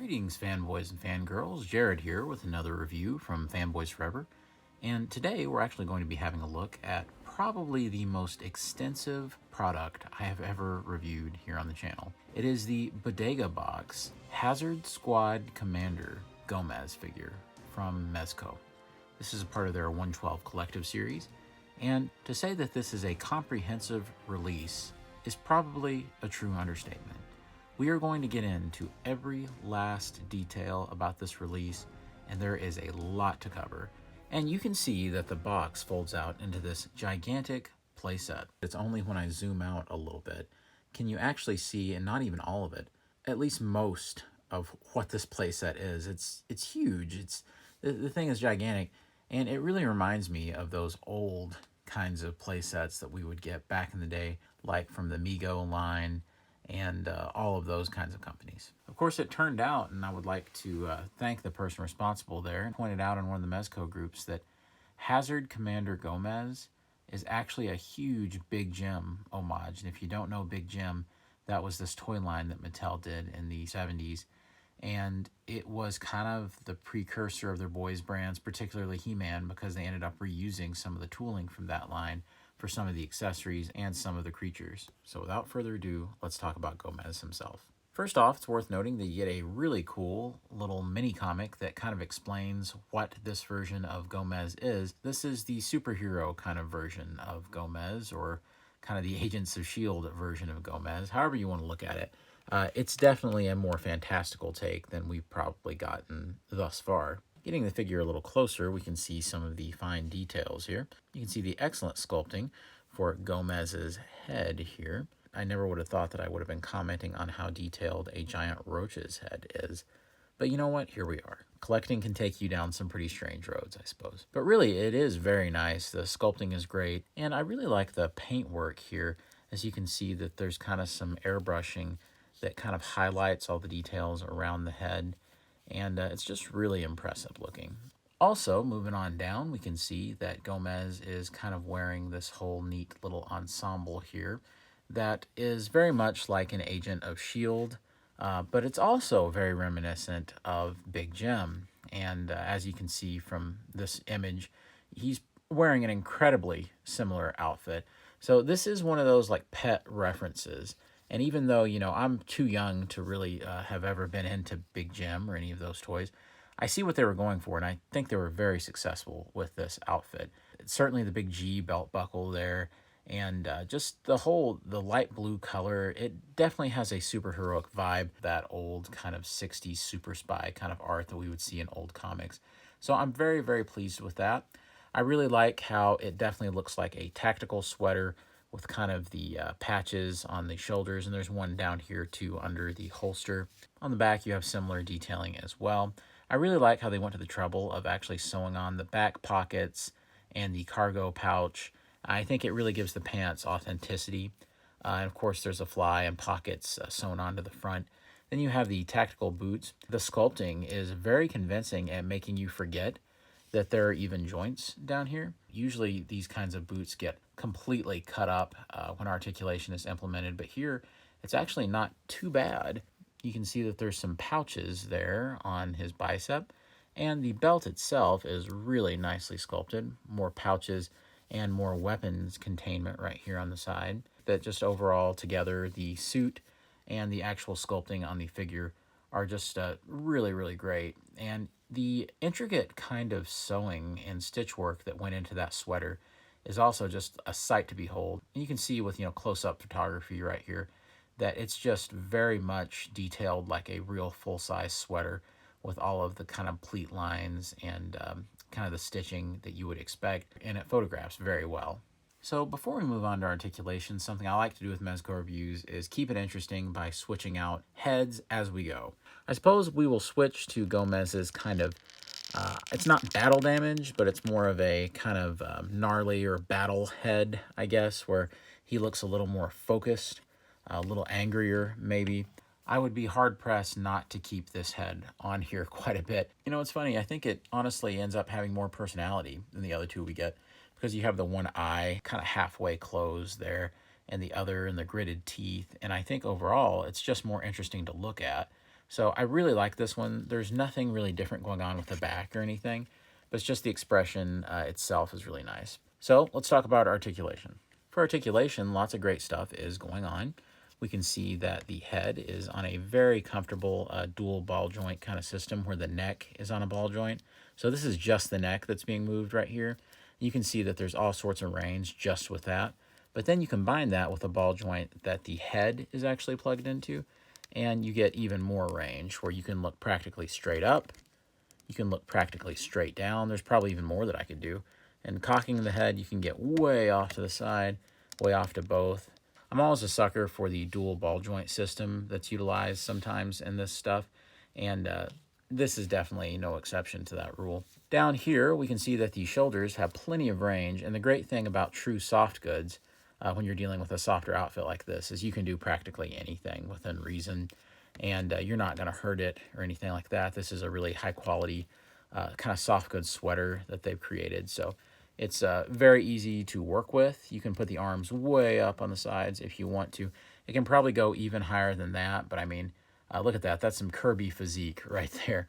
Greetings, fanboys and fangirls. Jared here with another review from Fanboys Forever. And today we're actually going to be having a look at probably the most extensive product I have ever reviewed here on the channel. It is the Bodega box Hazard Squad Commander Gomez figure from Mezco. This is a part of their 112 collective series. And to say that this is a comprehensive release is probably a true understatement. We are going to get into every last detail about this release, and there is a lot to cover. And you can see that the box folds out into this gigantic playset. It's only when I zoom out a little bit can you actually see, and not even all of it, at least most of what this playset is. It's huge. The thing is gigantic, and it really reminds me of those old kinds of playsets that we would get back in the day, like from the Mego line, and all of those kinds of companies. Of course, it turned out, and I would like to thank the person responsible there, and pointed out in one of the Mezco groups that Hazard Commander Gomez is actually a huge Big Jim homage. And if you don't know Big Jim, that was this toy line that Mattel did in the 70s. And it was kind of the precursor of their boys brands, particularly He-Man, because they ended up reusing some of the tooling from that line for some of the accessories and some of the creatures. So without further ado, let's talk about Gomez himself. First off, it's worth noting that you get a really cool little mini comic that kind of explains what this version of Gomez is. This is the superhero kind of version of Gomez, or kind of the Agents of S.H.I.E.L.D. version of Gomez, however you want to look at it. It's definitely a more fantastical take than we've probably gotten thus far. Getting the figure a little closer, we can see some of the fine details here. You can see the excellent sculpting for Gomez's head here. I never would have thought that I would have been commenting on how detailed a giant roach's head is. But you know what? Here we are. Collecting can take you down some pretty strange roads, I suppose. But really, it is very nice. The sculpting is great. And I really like the paintwork here. As you can see that there's kind of some airbrushing that kind of highlights all the details around the head. And it's just really impressive looking. Also, moving on down, we can see that Gomez is kind of wearing this whole neat little ensemble here that is very much like an Agent of S.H.I.E.L.D., but it's also very reminiscent of Big Jim. And as you can see from this image, he's wearing an incredibly similar outfit. So this is one of those like pet references. And even though, you know, I'm too young to really have ever been into Big Jim or any of those toys, I see what they were going for, and I think they were very successful with this outfit. It's certainly the big G belt buckle there, and just the light blue color, it definitely has a superheroic vibe, that old kind of 60s super spy kind of art that we would see in old comics. So I'm very, very pleased with that. I really like how it definitely looks like a tactical sweater with kind of the patches on the shoulders, and there's one down here too under the holster. On the back you have similar detailing as well. I really like how they went to the trouble of actually sewing on the back pockets and the cargo pouch. I think it really gives the pants authenticity. And of course there's a fly and pockets sewn onto the front. Then you have the tactical boots. The sculpting is very convincing at making you forget that there are even joints down here. Usually these kinds of boots get completely cut up when articulation is implemented, but here it's actually not too bad. You can see that there's some pouches there on his bicep, and the belt itself is really nicely sculpted. More pouches and more weapons containment right here on the side. That just overall together, the suit and the actual sculpting on the figure are just really, really great. And the intricate kind of sewing and stitch work that went into that sweater is also just a sight to behold. And you can see with, you know, close-up photography right here that it's just very much detailed like a real full-size sweater with all of the kind of pleat lines and kind of the stitching that you would expect, and it photographs very well. So before we move on to articulation, something I like to do with Mezco reviews is keep it interesting by switching out heads as we go. I suppose we will switch to Gomez's kind of, it's not battle damage, but it's more of a kind of gnarly or battle head, I guess, where he looks a little more focused, a little angrier maybe. I would be hard-pressed not to keep this head on here quite a bit. You know, it's funny, I think it honestly ends up having more personality than the other two we get, because you have the one eye kind of halfway closed there, and the other in the gritted teeth. And I think overall, it's just more interesting to look at. So I really like this one. There's nothing really different going on with the back or anything, but it's just the expression itself is really nice. So let's talk about articulation. For articulation, lots of great stuff is going on. We can see that the head is on a very comfortable dual ball joint kind of system where the neck is on a ball joint. So this is just the neck that's being moved right here. You can see that there's all sorts of range just with that. But then you combine that with a ball joint that the head is actually plugged into, and you get even more range where you can look practically straight up. You can look practically straight down. There's probably even more that I could do. And cocking the head, you can get way off to the side, way off to both. I'm always a sucker for the dual ball joint system that's utilized sometimes in this stuff. And this is definitely no exception to that rule. Down here, we can see that the shoulders have plenty of range. And the great thing about true soft goods, when you're dealing with a softer outfit like this, is you can do practically anything within reason. And you're not going to hurt it or anything like that. This is a really high quality kind of soft goods sweater that they've created. So it's very easy to work with. You can put the arms way up on the sides if you want to. It can probably go even higher than that, but I mean, look at that. That's some Kirby physique right there.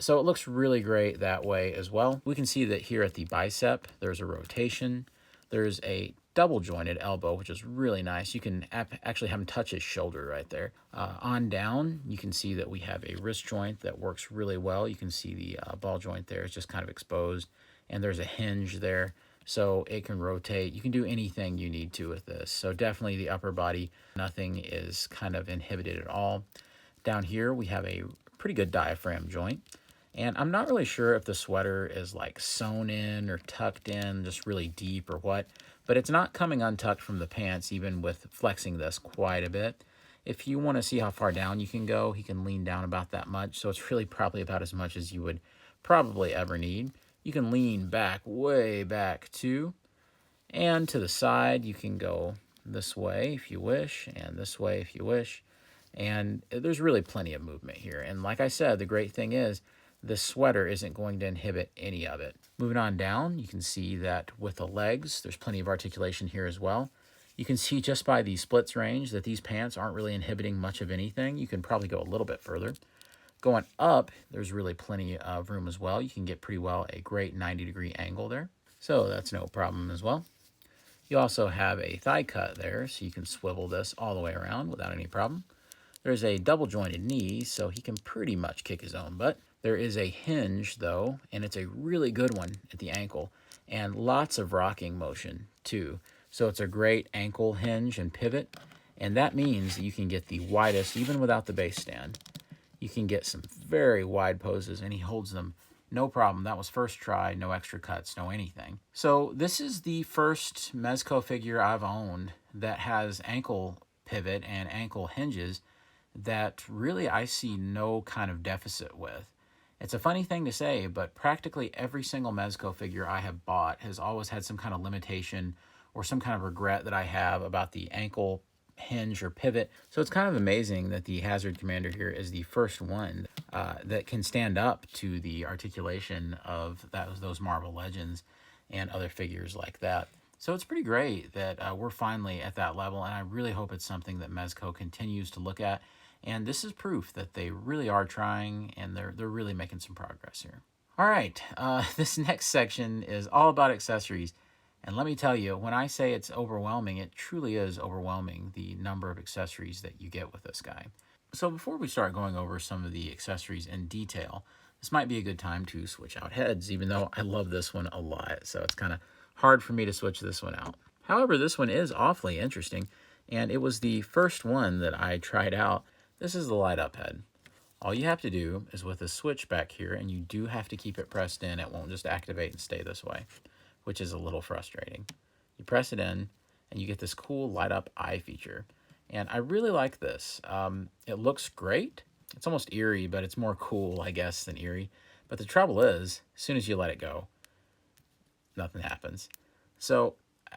So it looks really great that way as well. We can see that here at the bicep, there's a rotation. There's a double jointed elbow, which is really nice. You can actually have him touch his shoulder right there. On down, you can see that we have a wrist joint that works really well. You can see the ball joint there is just kind of exposed, and there's a hinge there, so it can rotate. You can do anything you need to with this. So definitely the upper body, nothing is kind of inhibited at all. Down here, we have a pretty good diaphragm joint. And I'm not really sure if the sweater is like sewn in or tucked in just really deep or what, but it's not coming untucked from the pants even with flexing this quite a bit. If you want to see how far down you can go, he can lean down about that much. So it's really probably about as much as you would probably ever need. You can lean back, way back too. And to the side, you can go this way if you wish, and this way if you wish. And there's really plenty of movement here. And like I said, the great thing is, this sweater isn't going to inhibit any of it. Moving on down, you can see that with the legs, there's plenty of articulation here as well. You can see just by the splits range that these pants aren't really inhibiting much of anything. You can probably go a little bit further. Going up, there's really plenty of room as well. You can get pretty well a great 90-degree angle there. So that's no problem as well. You also have a thigh cut there, so you can swivel this all the way around without any problem. There's a double jointed knee, so he can pretty much kick his own butt. There is a hinge, though, and it's a really good one at the ankle, and lots of rocking motion, too. So it's a great ankle hinge and pivot, and that means that you can get the widest, even without the base stand. You can get some very wide poses, and he holds them no problem. That was first try, no extra cuts, no anything. So this is the first Mezco figure I've owned that has ankle pivot and ankle hinges that really I see no kind of deficit with. It's a funny thing to say, but practically every single Mezco figure I have bought has always had some kind of limitation or some kind of regret that I have about the ankle hinge or pivot. So it's kind of amazing that the Hazard Commander here is the first one that can stand up to the articulation of those Marvel Legends and other figures like that. So it's pretty great that we're finally at that level, and I really hope it's something that Mezco continues to look at. And this is proof that they really are trying, and they're really making some progress here. All right, this next section is all about accessories. And let me tell you, when I say it's overwhelming, it truly is overwhelming, the number of accessories that you get with this guy. So before we start going over some of the accessories in detail, this might be a good time to switch out heads, even though I love this one a lot. So it's kind of hard for me to switch this one out. However, this one is awfully interesting, and it was the first one that I tried out. This is the light up head. All you have to do is with a switch back here, and you do have to keep it pressed in. It won't just activate and stay this way, which is a little frustrating. You press it in, and you get this cool light up eye feature. And I really like this. It looks great. It's almost eerie, but it's more cool, I guess, than eerie. But the trouble is, as soon as you let it go, nothing happens. So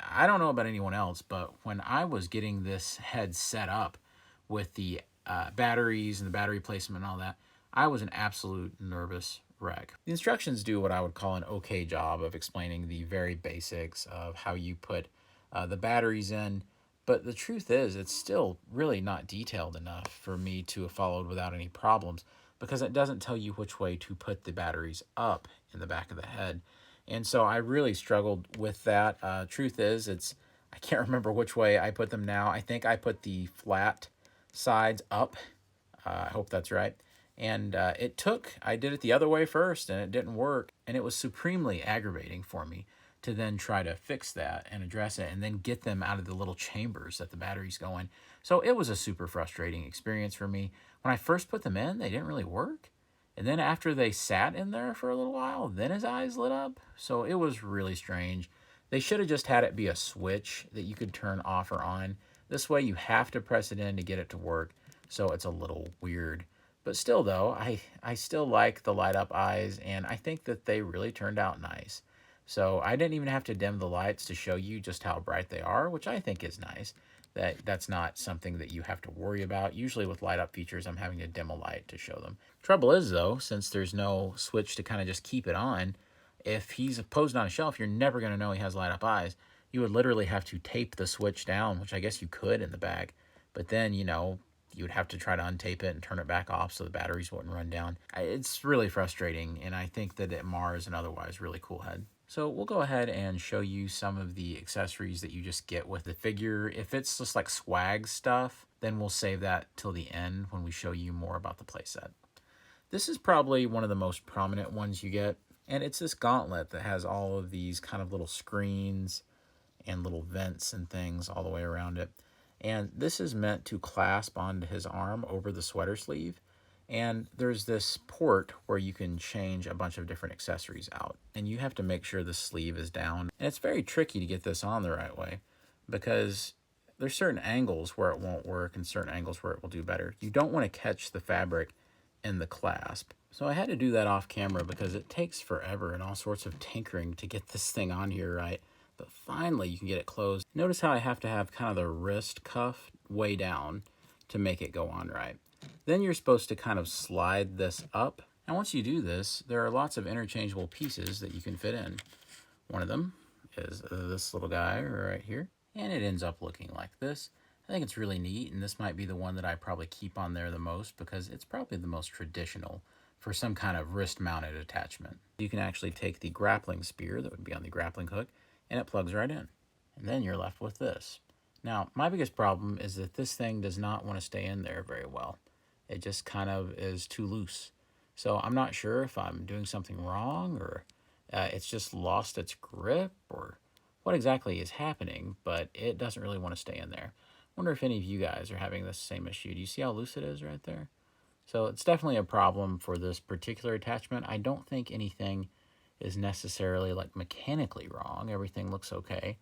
I don't know about anyone else, but when I was getting this head set up with the batteries and the battery placement and all that, I was an absolute nervous wreck. The instructions do what I would call an okay job of explaining the very basics of how you put the batteries in, But the truth is, it's still really not detailed enough for me to have followed without any problems because it doesn't tell you which way to put the batteries up in the back of the head. And so I really struggled with that. Truth is, I can't remember which way I put them now. I think I put the flat sides up. I hope that's right. And I did it the other way first and it didn't work. And it was supremely aggravating for me to then try to fix that and address it and then get them out of the little chambers that the batteries go in. So it was a super frustrating experience for me. When I first put them in, they didn't really work. And then after they sat in there for a little while, then his eyes lit up. So it was really strange. They should have just had it be a switch that you could turn off or on. This way you have to press it in to get it to work. So it's a little weird. But still though, I still like the light up eyes and I think that they really turned out nice. So I didn't even have to dim the lights to show you just how bright they are, which I think is nice. That's not something that you have to worry about. Usually with light up features, I'm having to dim a light to show them. Trouble is though, since there's no switch to kind of just keep it on, if he's posed on a shelf, you're never going to know he has light up eyes. You would literally have to tape the switch down, which I guess you could in the bag. But then, you would have to try to untape it and turn it back off so the batteries wouldn't run down. It's really frustrating, and I think that it mars an otherwise really cool head. So we'll go ahead and show you some of the accessories that you just get with the figure. If it's just like swag stuff, then we'll save that till the end when we show you more about the playset. This is probably one of the most prominent ones you get, and it's this gauntlet that has all of these kind of little screens and little vents and things all the way around it. And this is meant to clasp onto his arm over the sweater sleeve. And there's this port where you can change a bunch of different accessories out. And you have to make sure the sleeve is down. And it's very tricky to get this on the right way because there's certain angles where it won't work and certain angles where it will do better. You don't want to catch the fabric in the clasp. So I had to do that off camera because it takes forever and all sorts of tinkering to get this thing on here right. But finally you can get it closed. Notice how I have to have kind of the wrist cuff way down to make it go on right. Then you're supposed to kind of slide this up. And once you do this, there are lots of interchangeable pieces that you can fit in. One of them is this little guy right here. And it ends up looking like this. I think it's really neat, and this might be the one that I probably keep on there the most because it's probably the most traditional for some kind of wrist-mounted attachment. You can actually take the grappling spear that would be on the grappling hook, and it plugs right in. And then you're left with this. Now, my biggest problem is that this thing does not want to stay in there very well. It just kind of is too loose. So I'm not sure if I'm doing something wrong or it's just lost its grip or what exactly is happening, but it doesn't really want to stay in there. Wonder if any of you guys are having this same issue. Do you see how loose it is right there? So it's definitely a problem for this particular attachment. I don't think anything is necessarily like mechanically wrong. Everything looks okay,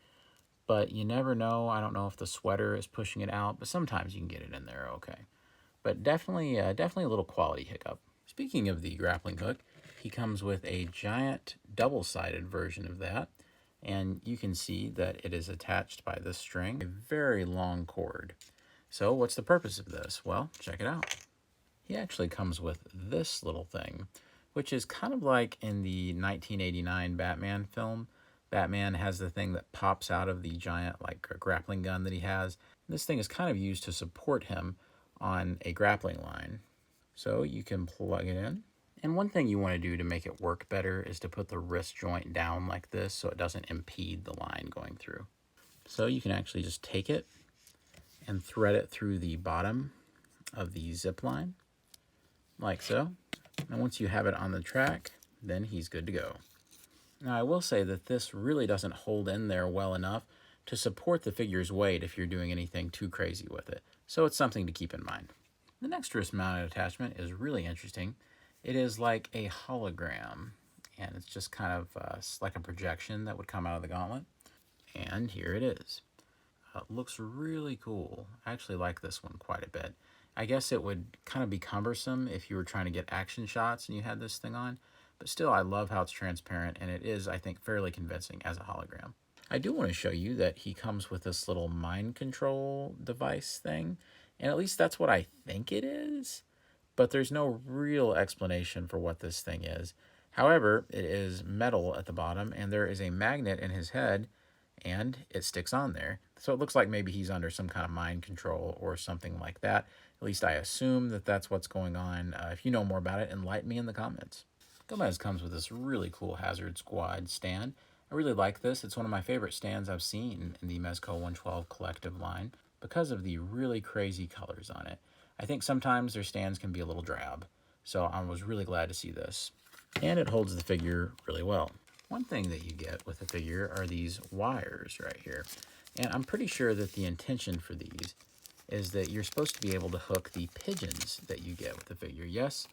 but you never know. I don't know if the sweater is pushing it out, but sometimes you can get it in there okay. But definitely a little quality hiccup. Speaking of the grappling hook, he comes with a giant double-sided version of that. And you can see that it is attached by this string, a very long cord. So what's the purpose of this? Well, check it out. He actually comes with this little thing, which is kind of like in the 1989 Batman film. Batman has the thing that pops out of the giant like grappling gun that he has. This thing is kind of used to support him on a grappling line. So you can plug it in. And one thing you want to do to make it work better is to put the wrist joint down like this so it doesn't impede the line going through. So you can actually just take it and thread it through the bottom of the zip line, like so. And once you have it on the track, then he's good to go. Now I will say that this really doesn't hold in there well enough to support the figure's weight if you're doing anything too crazy with it. So it's something to keep in mind. The next wrist-mounted attachment is really interesting. It is like a hologram, and it's just kind of like a projection that would come out of the gauntlet. And here it is. It looks really cool. I actually like this one quite a bit. I guess it would kind of be cumbersome if you were trying to get action shots and you had this thing on, but still I love how it's transparent, and it is, I think, fairly convincing as a hologram. I do want to show you that he comes with this little mind control device thing, and at least that's what I think it is. But there's no real explanation for what this thing is. However, it is metal at the bottom, and there is a magnet in his head and it sticks on there. So it looks like maybe he's under some kind of mind control or something like that. At least I assume that that's what's going on. If you know more about it, enlighten me in the comments. Gomez comes with this really cool Hazard Squad stand. I really like this. It's one of my favorite stands I've seen in the Mezco 112 collective line because of the really crazy colors on it. I think sometimes their stands can be a little drab, so I was really glad to see this. And it holds the figure really well. One thing that you get with the figure are these wires right here. And I'm pretty sure that the intention for these is that you're supposed to be able to hook the pigeons that you get with the figure. Yes,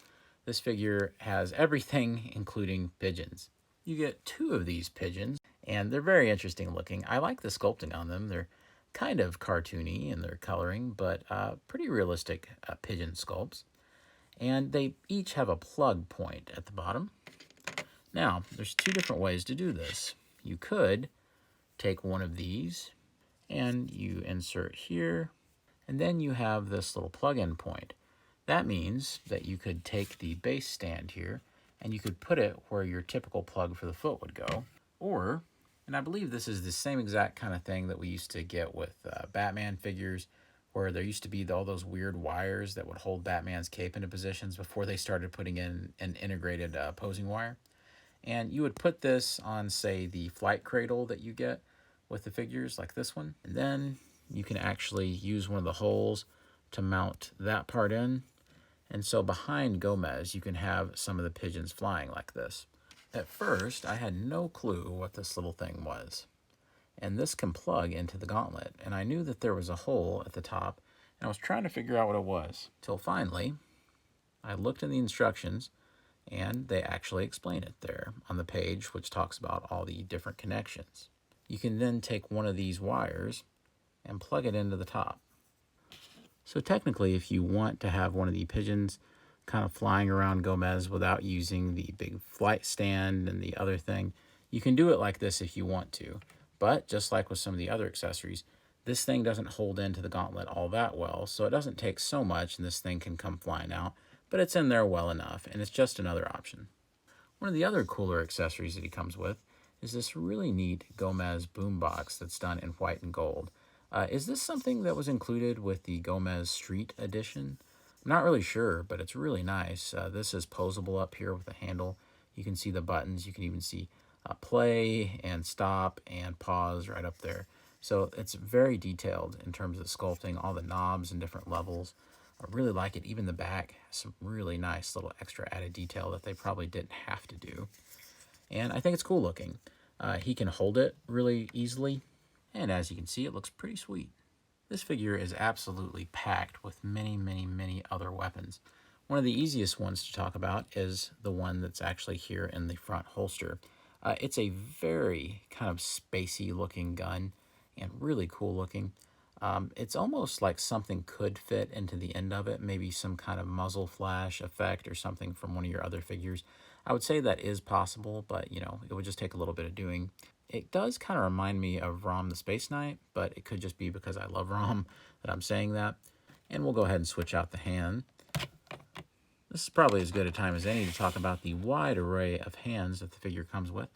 this figure has everything, including pigeons. You get 2 of these pigeons, and they're very interesting looking. I like the sculpting on them. They're kind of cartoony in their coloring, but pretty realistic pigeon sculpts. And they each have a plug point at the bottom. Now, there's 2 different ways to do this. You could take one of these, and you insert here, and then you have this little plug-in point. That means that you could take the base stand here, and you could put it where your typical plug for the foot would go. Or, and I believe this is the same exact kind of thing that we used to get with Batman figures, where there used to be all those weird wires that would hold Batman's cape into positions before they started putting in an integrated posing wire. And you would put this on, say, the flight cradle that you get with the figures, like this one. And then you can actually use one of the holes to mount that part in. And so behind Gomez, you can have some of the pigeons flying like this. At first, I had no clue what this little thing was. And this can plug into the gauntlet. And I knew that there was a hole at the top, and I was trying to figure out what it was. Till finally, I looked in the instructions, and they actually explain it there on the page, which talks about all the different connections. You can then take one of these wires and plug it into the top. So technically, if you want to have one of the pigeons kind of flying around Gomez without using the big flight stand and the other thing, you can do it like this if you want to. But just like with some of the other accessories, this thing doesn't hold into the gauntlet all that well, so it doesn't take so much and this thing can come flying out, but it's in there well enough, and it's just another option. One of the other cooler accessories that he comes with is this really neat Gomez boombox that's done in white and gold. Is this something that was included with the Gomez Street Edition? I'm not really sure, but it's really nice. This is posable up here with the handle. You can see the buttons. You can even see play and stop and pause right up there. So it's very detailed in terms of sculpting, all the knobs and different levels. I really like it. Even the back has some really nice little extra added detail that they probably didn't have to do. And I think it's cool looking. He can hold it really easily. And as you can see, it looks pretty sweet. This figure is absolutely packed with many, many, many other weapons. One of the easiest ones to talk about is the one that's actually here in the front holster. It's a very kind of spacey looking gun and really cool looking. It's almost like something could fit into the end of it, maybe some kind of muzzle flash effect or something from one of your other figures. I would say that is possible, but you know, it would just take a little bit of doing. It does kind of remind me of Rom the Space Knight, but it could just be because I love Rom that I'm saying that. And we'll go ahead and switch out the hand. This is probably as good a time as any to talk about the wide array of hands that the figure comes with.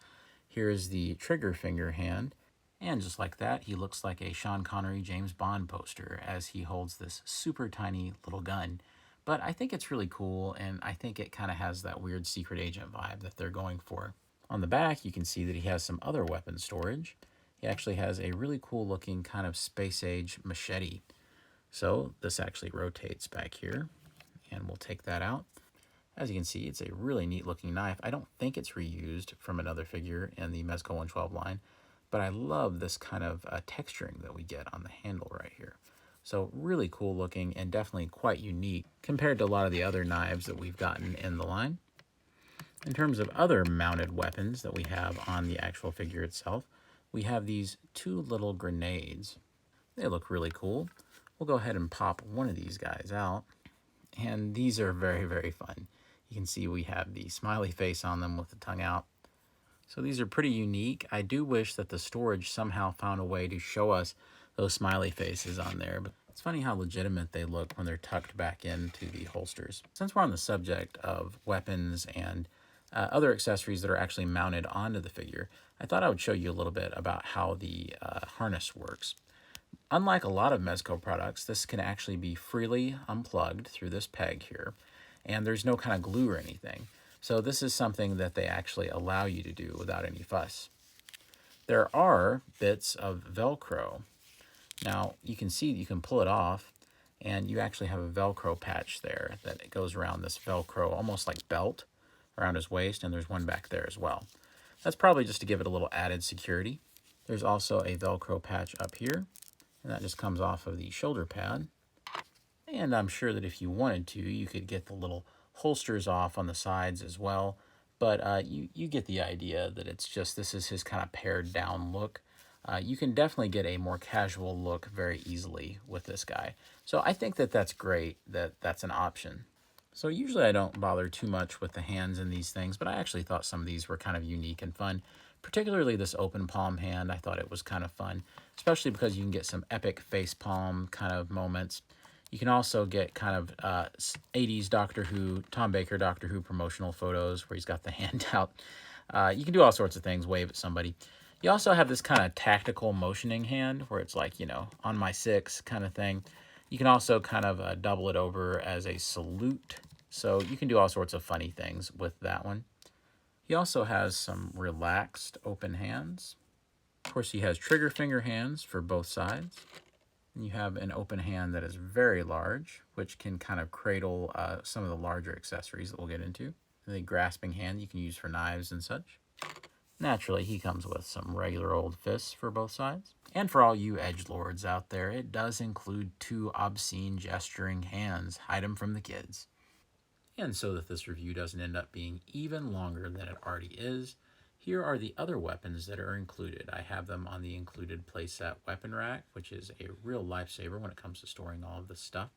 Here is the trigger finger hand. And just like that, he looks like a Sean Connery James Bond poster as he holds this super tiny little gun. But I think it's really cool, and I think it kind of has that weird secret agent vibe that they're going for. On the back, you can see that he has some other weapon storage. He actually has a really cool looking kind of space age machete. So this actually rotates back here, and we'll take that out. As you can see, it's a really neat looking knife. I don't think it's reused from another figure in the Mezco 112 line, but I love this kind of texturing that we get on the handle right here. So really cool looking and definitely quite unique compared to a lot of the other knives that we've gotten in the line. In terms of other mounted weapons that we have on the actual figure itself, we have these 2 little grenades. They look really cool. We'll go ahead and pop one of these guys out. And these are very, very fun. You can see we have the smiley face on them with the tongue out. So these are pretty unique. I do wish that the storage somehow found a way to show us those smiley faces on there. But it's funny how legitimate they look when they're tucked back into the holsters. Since we're on the subject of weapons and other accessories that are actually mounted onto the figure, I thought I would show you a little bit about how the harness works. Unlike a lot of Mezco products, this can actually be freely unplugged through this peg here, and there's no kind of glue or anything. So this is something that they actually allow you to do without any fuss. There are bits of Velcro. Now you can see you can pull it off, and you actually have a Velcro patch there that goes around this Velcro, almost like belt, around his waist, and there's one back there as well. That's probably just to give it a little added security. There's also a Velcro patch up here, and that just comes off of the shoulder pad. And I'm sure that if you wanted to, you could get the little holsters off on the sides as well. But you get the idea that it's just, this is his kind of pared down look. You can definitely get a more casual look very easily with this guy. So I think that that's great that that's an option. So usually I don't bother too much with the hands in these things, but I actually thought some of these were kind of unique and fun. Particularly this open palm hand, I thought it was kind of fun, especially because you can get some epic face palm kind of moments. You can also get kind of 80s Doctor Who, Tom Baker Doctor Who promotional photos where he's got the hand out. You can do all sorts of things, wave at somebody. You also have this kind of tactical motioning hand where it's like, you know, on my six kind of thing. You can also kind of double it over as a salute. So you can do all sorts of funny things with that one. He also has some relaxed open hands. Of course, he has trigger finger hands for both sides. And you have an open hand that is very large, which can kind of cradle some of the larger accessories that we'll get into. And the grasping hand you can use for knives and such. Naturally, he comes with some regular old fists for both sides. And for all you edgelords out there, it does include 2 obscene gesturing hands. Hide them from the kids. And so that this review doesn't end up being even longer than it already is, here are the other weapons that are included. I have them on the included playset weapon rack, which is a real lifesaver when it comes to storing all of this stuff.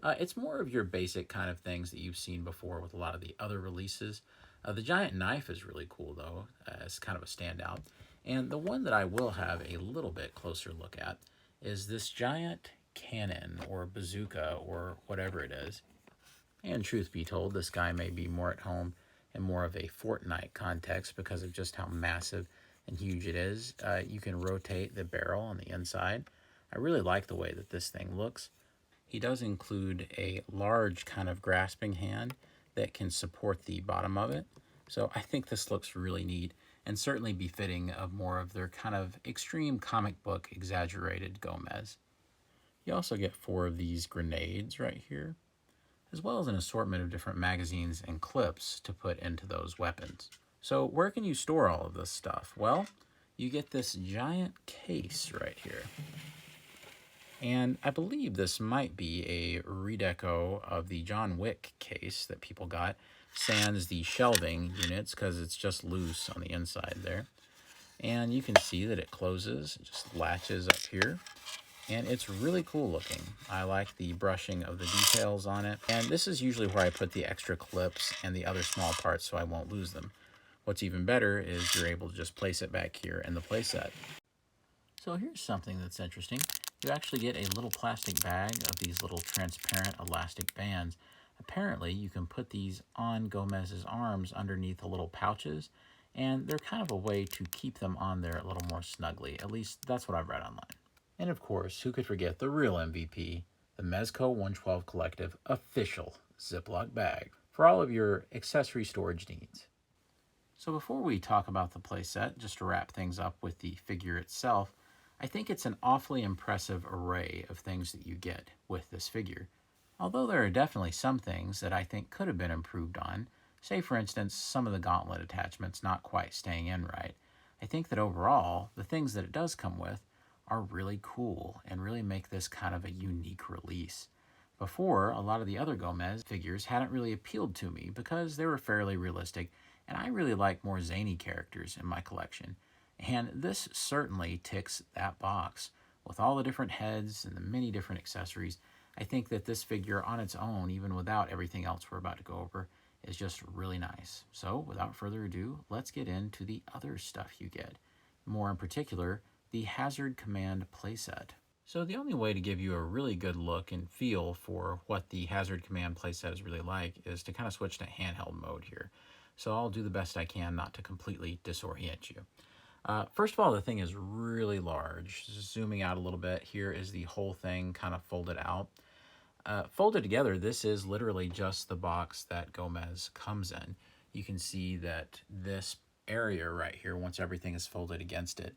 It's more of your basic kind of things that you've seen before with a lot of the other releases. The giant knife is really cool, though, as kind of a standout. And the one that I will have a little bit closer look at is this giant cannon or bazooka or whatever it is. And truth be told, this guy may be more at home in more of a Fortnite context because of just how massive and huge it is. You can rotate the barrel on the inside. I really like the way that this thing looks. He does include a large kind of grasping hand that can support the bottom of it. So I think this looks really neat and certainly befitting of more of their kind of extreme comic book exaggerated Gomez. You also get 4 of these grenades right here, as well as an assortment of different magazines and clips to put into those weapons. So where can you store all of this stuff? Well, you get this giant case right here. And I believe this might be a redeco of the John Wick case that people got, sans the shelving units, because it's just loose on the inside there. And you can see that it closes, it just latches up here. And it's really cool looking. I like the brushing of the details on it. And this is usually where I put the extra clips and the other small parts so I won't lose them. What's even better is you're able to just place it back here in the playset. So here's something that's interesting. You actually get a little plastic bag of these little transparent elastic bands. Apparently, you can put these on Gomez's arms underneath the little pouches, and they're kind of a way to keep them on there a little more snugly. At least that's what I've read online. And of course, who could forget the real MVP, the Mezco 112 Collective official Ziploc bag for all of your accessory storage needs. So before we talk about the playset, just to wrap things up with the figure itself, I think it's an awfully impressive array of things that you get with this figure. Although there are definitely some things that I think could have been improved on, say for instance some of the gauntlet attachments not quite staying in right, I think that overall, the things that it does come with are really cool and really make this kind of a unique release. Before, a lot of the other Gomez figures hadn't really appealed to me because they were fairly realistic, and I really like more zany characters in my collection. And this certainly ticks that box. With all the different heads and the many different accessories, I think that this figure on its own, even without everything else we're about to go over, is just really nice. So without further ado, let's get into the other stuff you get. More in particular, the Hazard Command playset. So the only way to give you a really good look and feel for what the Hazard Command playset is really like is to kind of switch to handheld mode here. So I'll do the best I can not to completely disorient you. First of all, the thing is really large. Zooming out a little bit, here is the whole thing kind of folded out. Folded together, this is literally just the box that Gomez comes in. You can see that this area right here, once everything is folded against it,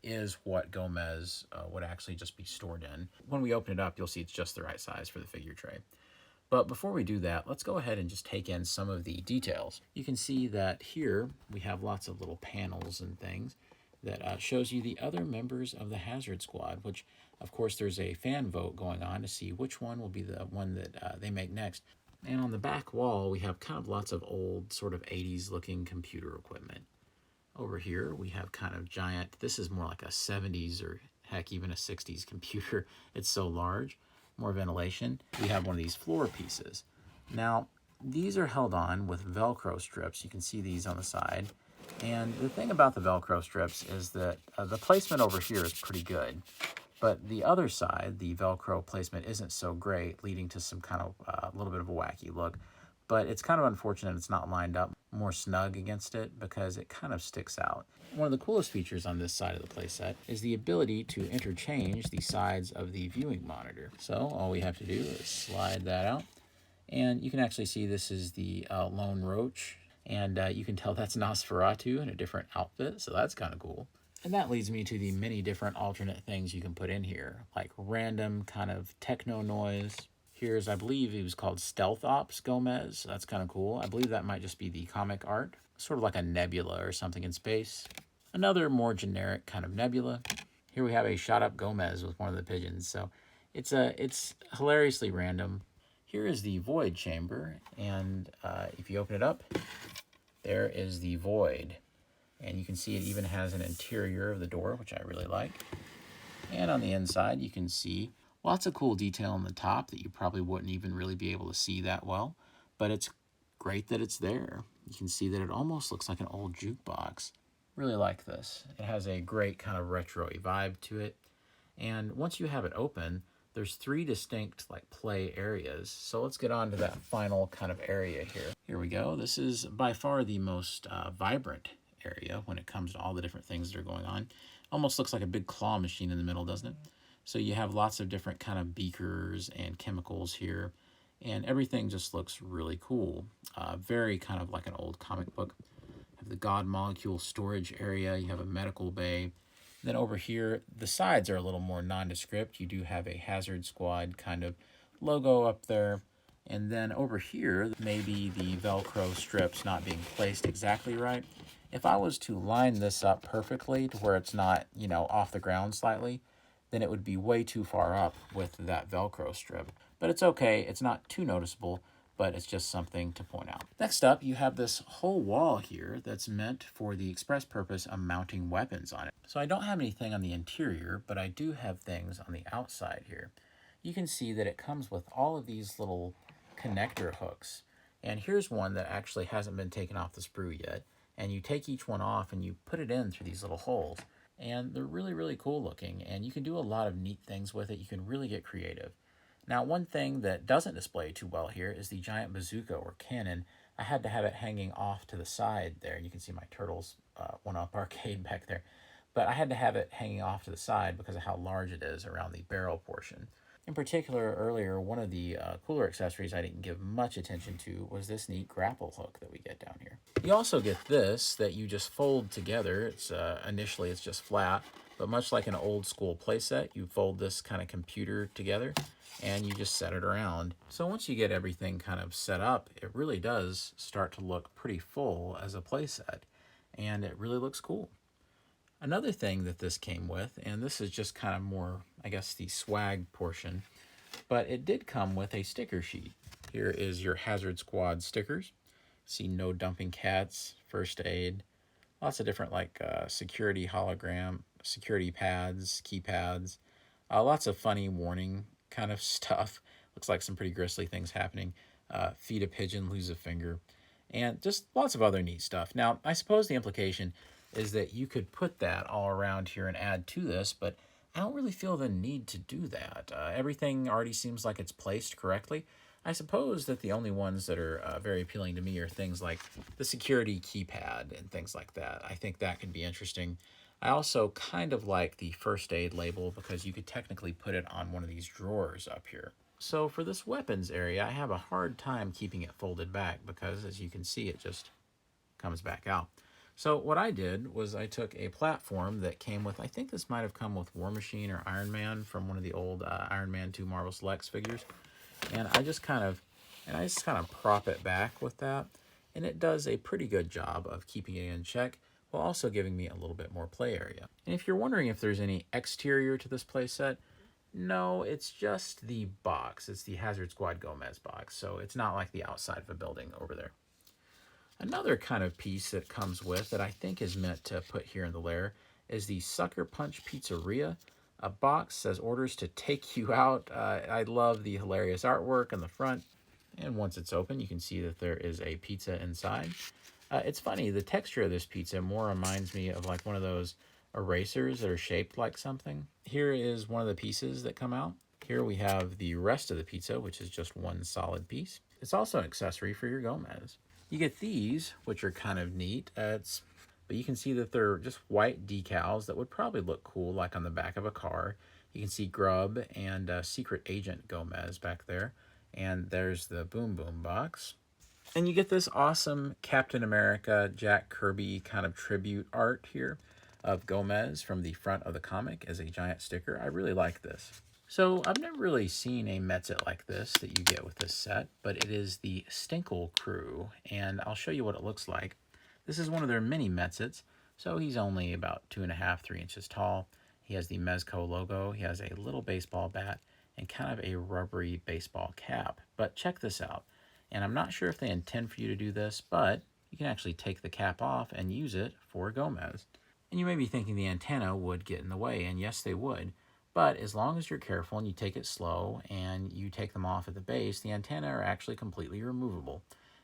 is what Gomez would actually just be stored in. When we open it up, you'll see it's just the right size for the figure tray. But before we do that, let's go ahead and just take in some of the details. You can see that here we have lots of little panels and things that shows you the other members of the Hazard Squad, which of course there's a fan vote going on to see which one will be the one that they make next. And on the back wall, we have kind of lots of old sort of 80s looking computer equipment. Over here, we have kind of giant, this is more like a 70s or heck, even a 60s computer. It's so large, more ventilation. We have one of these floor pieces. Now, these are held on with Velcro strips. You can see these on the side. And the thing about the Velcro strips is that the placement over here is pretty good. But the other side, the Velcro placement isn't so great, leading to some kind of a little bit of a wacky look. But it's kind of unfortunate it's not lined up more snug against it because it kind of sticks out. One of the coolest features on this side of the playset is the ability to interchange the sides of the viewing monitor. So all we have to do is slide that out. And you can actually see this is the Lone Roach. And you can tell that's Nosferatu in a different outfit, so that's kind of cool. And that leads me to the many different alternate things you can put in here, like random kind of techno noise. Here's, I believe it was called Stealth Ops Gomez. So that's kind of cool. I believe that might just be the comic art, sort of like a nebula or something in space. Another more generic kind of nebula. Here we have a shot up Gomez with one of the pigeons. So it's hilariously random. Here is the void chamber, and if you open it up, there is the void. And you can see it even has an interior of the door, which I really like. And on the inside, you can see lots of cool detail on the top that you probably wouldn't even really be able to see that well. But it's great that it's there. You can see that it almost looks like an old jukebox. Really like this. It has a great kind of retro-y vibe to it. And once you have it open, there's 3 distinct like play areas. So let's get on to that final kind of area here. Here we go. This is by far the most vibrant area when it comes to all the different things that are going on. Almost looks like a big claw machine in the middle, doesn't it? So you have lots of different kind of beakers and chemicals here, and everything just looks really cool. Very kind of like an old comic book. Have the God Molecule storage area. You have a medical bay. Then over here, the sides are a little more nondescript. You do have a Hazard Squad kind of logo up there. And then over here, maybe the Velcro strips not being placed exactly right. If I was to line this up perfectly to where it's not, you know, off the ground slightly, then it would be way too far up with that Velcro strip. But it's okay. It's not too noticeable, but it's just something to point out. Next up, you have this whole wall here that's meant for the express purpose of mounting weapons on it. So I don't have anything on the interior, but I do have things on the outside here. You can see that it comes with all of these little connector hooks. And here's one that actually hasn't been taken off the sprue yet. And you take each one off and you put it in through these little holes. And they're really, really cool looking. And you can do a lot of neat things with it. You can really get creative. Now, one thing that doesn't display too well here is the giant bazooka or cannon. I had to have it hanging off to the side there. You can see my Turtles one-up arcade back there. But I had to have it hanging off to the side because of how large it is around the barrel portion. In particular, earlier, one of the cooler accessories I didn't give much attention to was this neat grapple hook that we get down here. You also get this that you just fold together. It's initially it's just flat, but much like an old school playset, you fold this kind of computer together and you just set it around. So once you get everything kind of set up, it really does start to look pretty full as a playset, and it really looks cool. Another thing that this came with, and this is just kind of more, I guess, the swag portion, but it did come with a sticker sheet. Here is your Hazard Squad stickers. See no dumping cats, first aid, lots of different like security hologram, security pads, keypads, lots of funny warning kind of stuff. Looks like some pretty grisly things happening. Feed a pigeon, lose a finger, and just lots of other neat stuff. Now, I suppose the implication is that you could put that all around here and add to this, but I don't really feel the need to do that. Everything already seems like it's placed correctly. I suppose that the only ones that are very appealing to me are things like the security keypad and things like that. I think that could be interesting. I also kind of like the first aid label because you could technically put it on one of these drawers up here. So for this weapons area, I have a hard time keeping it folded back because, as you can see, it just comes back out. So what I did was I took a platform that came with, I think this might have come with War Machine or Iron Man from one of the old Iron Man 2 Marvel Selects figures. And I just kind of prop it back with that. And it does a pretty good job of keeping it in check while also giving me a little bit more play area. And if you're wondering if there's any exterior to this playset, no, it's just the box. It's the Hazard Squad Gomez box, so it's not like the outside of a building over there. Another kind of piece that comes with that I think is meant to put here in the lair is the Sucker Punch Pizzeria. A box says orders to take you out. I love the hilarious artwork on the front. And once it's open, you can see that there is a pizza inside. It's funny, the texture of this pizza more reminds me of like one of those erasers that are shaped like something. Here is one of the pieces that come out. Here we have the rest of the pizza, which is just one solid piece. It's also an accessory for your Gomez. You get these, which are kind of neat. But you can see that they're just white decals that would probably look cool, like on the back of a car. You can see Grub and Secret Agent Gomez back there. And there's the Boom Boom box. And you get this awesome Captain America, Jack Kirby kind of tribute art here of Gomez from the front of the comic as a giant sticker. I really like this. So I've never really seen a Mezco like this that you get with this set, but it is the Stinkle crew, and I'll show you what it looks like. This is one of their mini Mezcos, so he's only about 2.5, 3 inches tall. He has the Mezco logo, he has a little baseball bat, and kind of a rubbery baseball cap. But check this out, and I'm not sure if they intend for you to do this, but you can actually take the cap off and use it for Gomez. And you may be thinking the antenna would get in the way, and yes, they would. But as long as you're careful and you take it slow and you take them off at the base, the antennae are actually completely removable.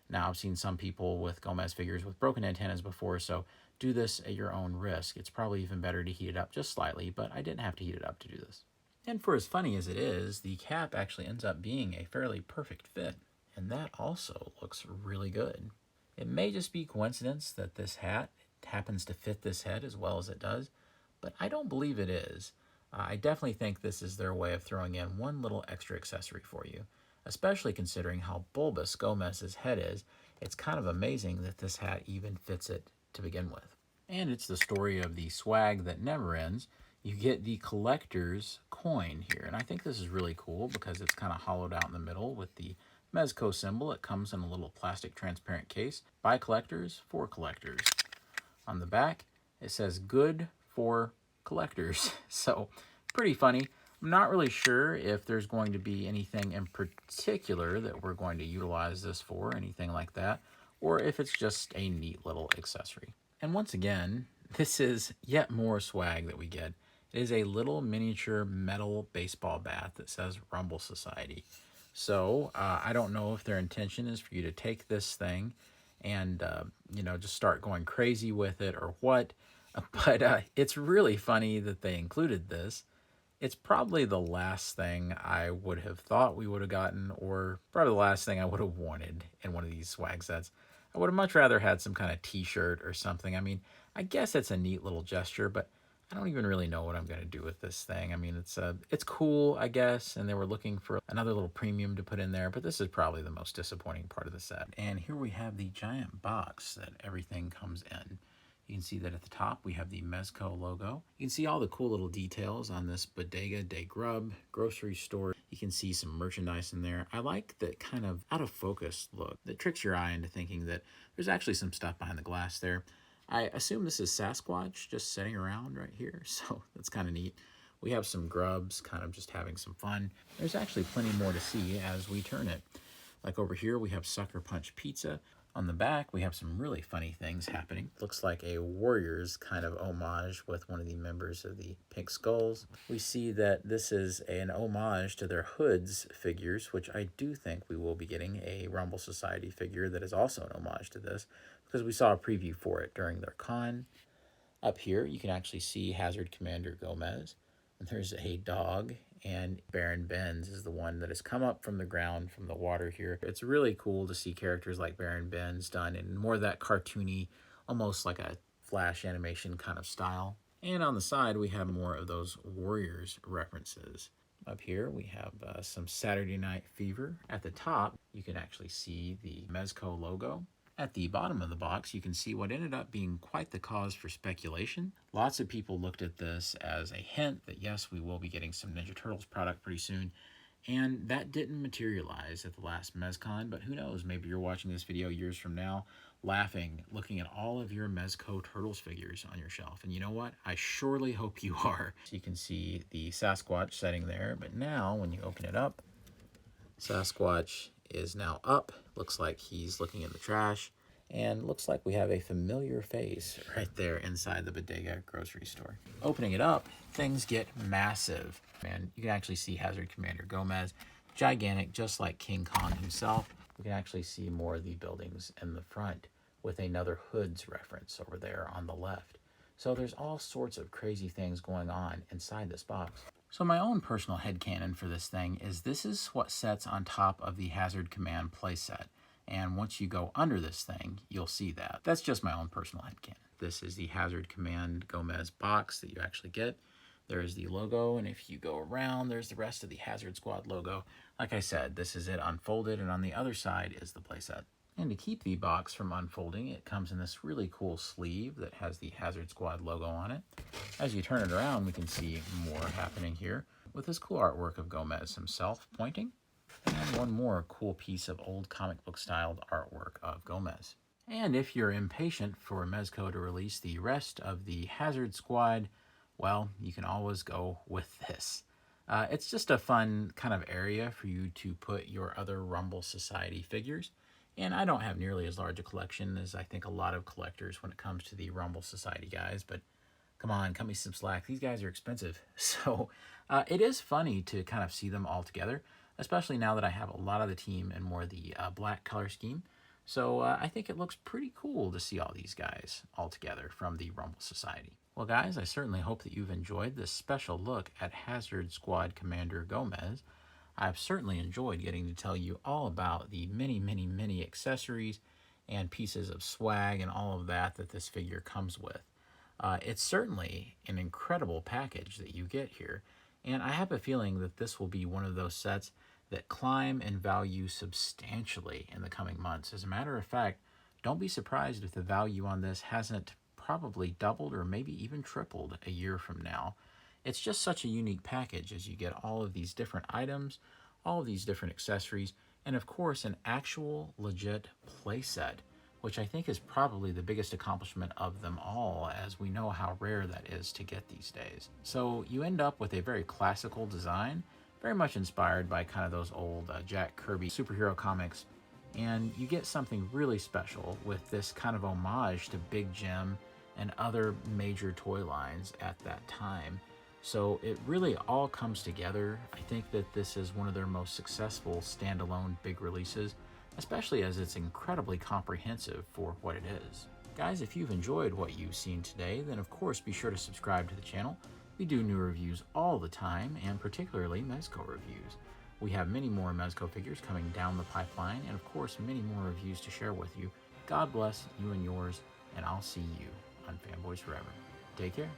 Now, I've seen some people with Gomez figures with broken antennas before, so do this at your own risk. It's probably even better to heat it up just slightly, but I didn't have to heat it up to do this. And for as funny as it is, the cap actually ends up being a fairly perfect fit, and that also looks really good. It may just be coincidence that this hat happens to fit this head as well as it does, but I don't believe it is. I definitely think this is their way of throwing in one little extra accessory for you, especially considering how bulbous Gomez's head is. It's kind of amazing that this hat even fits it to begin with. And it's the story of the swag that never ends. You get the collector's coin here, and I think this is really cool because it's kind of hollowed out in the middle with the Mezco symbol. It comes in a little plastic transparent case by collectors for collectors. On the back, it says good for collectors. So pretty funny. I'm not really sure if there's going to be anything in particular that we're going to utilize this for, anything like that, or if it's just a neat little accessory. And once again, this is yet more swag that we get. It is a little miniature metal baseball bat that says Rumble Society. So I don't know if their intention is for you to take this thing and, just start going crazy with it or what. But it's really funny that they included this. It's probably the last thing I would have thought we would have gotten, or probably the last thing I would have wanted in one of these swag sets. I would have much rather had some kind of t-shirt or something. I mean, I guess it's a neat little gesture, but I don't even really know what I'm going to do with this thing. I mean, it's cool, I guess, and they were looking for another little premium to put in there, but this is probably the most disappointing part of the set. And here we have the giant box that everything comes in. You can see that at the top we have the Mezco logo. You can see all the cool little details on this Bodega de Grub grocery store. You can see some merchandise in there. I like that kind of out of focus look that tricks your eye into thinking that there's actually some stuff behind the glass there. I assume this is Sasquatch just sitting around right here, so that's kind of neat. We have some grubs kind of just having some fun. There's actually plenty more to see as we turn it. Like over here we have Sucker Punch Pizza. On the back, we have some really funny things happening. Looks like a Warriors kind of homage with one of the members of the Pink Skulls. We see that this is an homage to their Hoods figures, which I do think we will be getting a Rumble Society figure that is also an homage to this, because we saw a preview for it during their con. Up here, you can actually see Hazard Commander Gomez. There's a dog, and Baron Benz is the one that has come up from the ground from the water here. It's really cool to see characters like Baron Benz done in more of that cartoony, almost like a flash animation kind of style. And on the side, we have more of those Warriors references. Up here, we have some Saturday Night Fever. At the top, you can actually see the Mezco logo. At the bottom of the box, you can see what ended up being quite the cause for speculation. Lots of people looked at this as a hint that yes, we will be getting some Ninja Turtles product pretty soon. And that didn't materialize at the last MezCon, but who knows, maybe you're watching this video years from now, laughing, looking at all of your Mezco Turtles figures on your shelf. And you know what? I surely hope you are. So you can see the Sasquatch setting there, but now when you open it up, Sasquatch is now up. Looks like he's looking in the trash. And looks like we have a familiar face right there inside the Bodega grocery store. Opening it up, things get massive. And you can actually see Hazard Commander Gomez, gigantic, just like King Kong himself. We can actually see more of the buildings in the front with another Hoods reference over there on the left. So there's all sorts of crazy things going on inside this box. So my own personal headcanon for this thing is this is what sets on top of the Hazard Command playset. And once you go under this thing, you'll see that. That's just my own personal headcanon. This is the Hazard Command Gomez box that you actually get. There's the logo, and if you go around, there's the rest of the Hazard Squad logo. Like I said, this is it unfolded, and on the other side is the playset. And to keep the box from unfolding, it comes in this really cool sleeve that has the Hazard Squad logo on it. As you turn it around, we can see more happening here with this cool artwork of Gomez himself pointing. And one more cool piece of old comic book styled artwork of Gomez. And if you're impatient for Mezco to release the rest of the Hazard Squad, well, you can always go with this. It's just a fun kind of area for you to put your other Rumble Society figures. And I don't have nearly as large a collection as I think a lot of collectors when it comes to the Rumble Society guys, but come on, cut me some slack. These guys are expensive. So it is funny to kind of see them all together, especially now that I have a lot of the team in more the black color scheme. So I think it looks pretty cool to see all these guys all together from the Rumble Society. Well, guys, I certainly hope that you've enjoyed this special look at Hazard Squad Commander Gomez. I've certainly enjoyed getting to tell you all about the many accessories and pieces of swag and all of that that this figure comes with. It's certainly an incredible package that you get here, and I have a feeling that this will be one of those sets that climb in value substantially in the coming months. As a matter of fact, don't be surprised if the value on this hasn't probably doubled or maybe even tripled a year from now. It's just such a unique package as you get all of these different items, all of these different accessories, and of course an actual legit playset, which I think is probably the biggest accomplishment of them all, as we know how rare that is to get these days. So you end up with a very classical design, very much inspired by kind of those old Jack Kirby superhero comics, and you get something really special with this kind of homage to Big Jim and other major toy lines at that time. So it really all comes together. I think that this is one of their most successful standalone big releases, especially as it's incredibly comprehensive for what it is. Guys, if you've enjoyed what you've seen today, then of course be sure to subscribe to the channel. We do new reviews all the time, and particularly Mezco reviews. We have many more Mezco figures coming down the pipeline, and of course many more reviews to share with you. God bless you and yours, and I'll see you on Fanboys Forever. Take care.